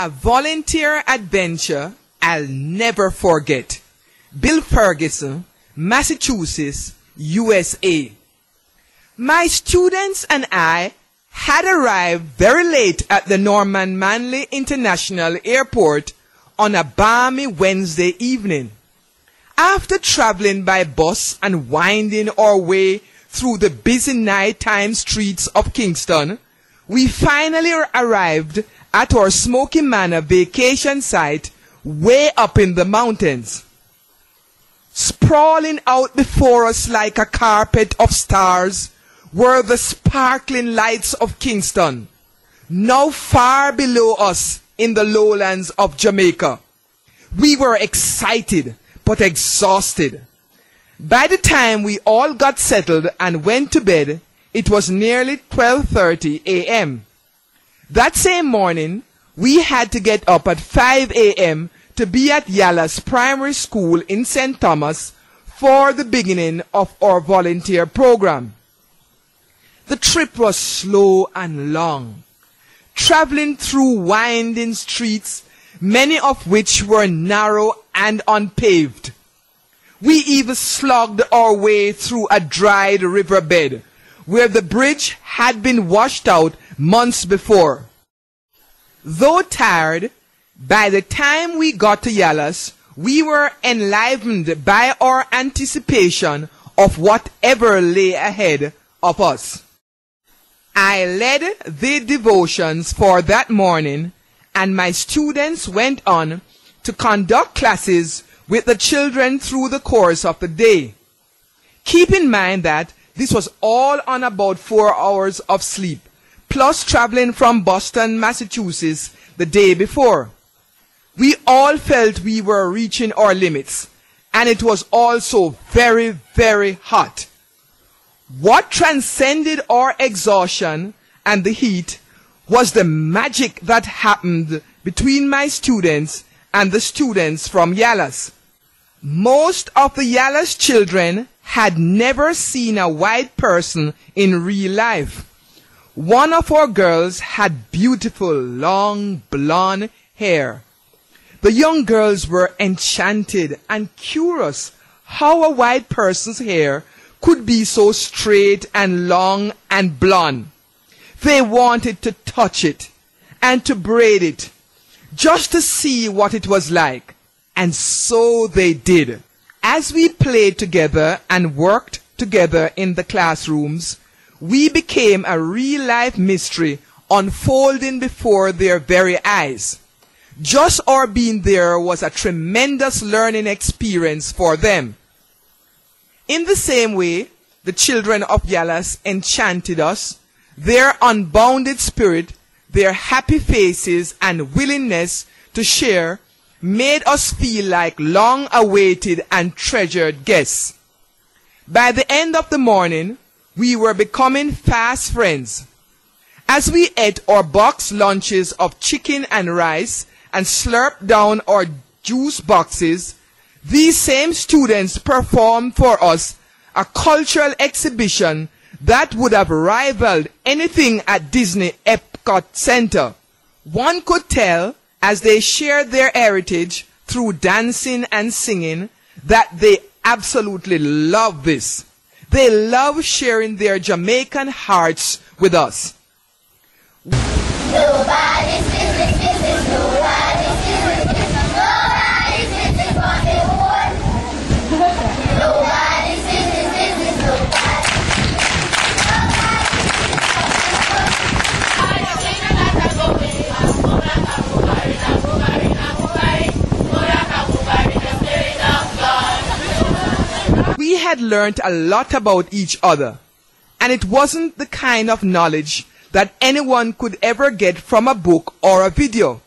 A volunteer adventure I'll never forget. Bill Ferguson, Massachusetts, USA. My students and I had arrived very late at the Norman Manley International Airport on a balmy Wednesday evening. After traveling by bus and winding our way through the busy nighttime streets of Kingston, we finally arrived at our Smoky Manor vacation site way up in the mountains. Sprawling out before us like a carpet of stars were the sparkling lights of Kingston, now far below us in the lowlands of Jamaica. We were excited but exhausted. By the time we all got settled and went to bed, it was nearly 12:30 a.m. That same morning, we had to get up at 5 a.m. to be at Yallah's Primary School in St. Thomas for the beginning of our volunteer program. The trip was slow and long, traveling through winding streets, many of which were narrow and unpaved. We even slogged our way through a dried riverbed where the bridge had been washed out months before. Though tired, by the time we got to Yallah's, we were enlivened by our anticipation of whatever lay ahead of us. I led the devotions for that morning, and my students went on to conduct classes with the children through the course of the day. Keep in mind that this was all on about 4 hours of sleep, plus traveling from Boston, Massachusetts the day before. We all felt we were reaching our limits, and it was also very, very hot. What transcended our exhaustion and the heat was the magic that happened between my students and the students from Yallah's. Most of the Yallah's children had never seen a white person in real life. One of our girls had beautiful, long, blonde hair. The young girls were enchanted and curious how a white person's hair could be so straight and long and blonde. They wanted to touch it and to braid it, just to see what it was like. And so they did. As we played together and worked together in the classrooms, we became a real-life mystery unfolding before their very eyes. Just our being there was a tremendous learning experience for them. In the same way, the children of Yallah's enchanted us. Their unbounded spirit, their happy faces, and willingness to share made us feel like long-awaited and treasured guests. By the end of the morning, we were becoming fast friends. As we ate our box lunches of chicken and rice and slurped down our juice boxes, these same students performed for us a cultural exhibition that would have rivaled anything at Disney Epcot Center. One could tell, as they shared their heritage through dancing and singing, that they absolutely love this. They love sharing their Jamaican hearts with us. Nobody's business, business, nobody's business, business, nobody's business but the war. Nobody's business, business, We had learned a lot about each other, and it wasn't the kind of knowledge that anyone could ever get from a book or a video.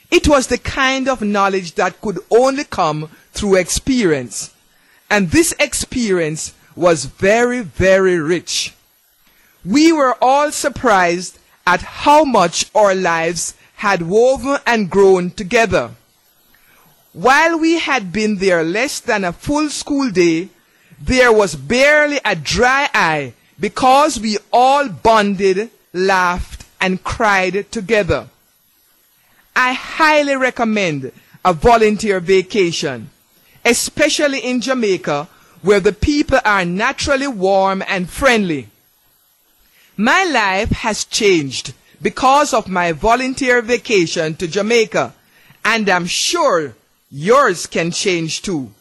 It was the kind of knowledge that could only come through experience. And this experience was very, very rich. We were all surprised at how much our lives had woven and grown together. While we had been there less than a full school day, there was barely a dry eye because we all bonded, laughed, and cried together. I highly recommend a volunteer vacation, especially in Jamaica, where the people are naturally warm and friendly. My life has changed because of my volunteer vacation to Jamaica, and I'm sure yours can change too.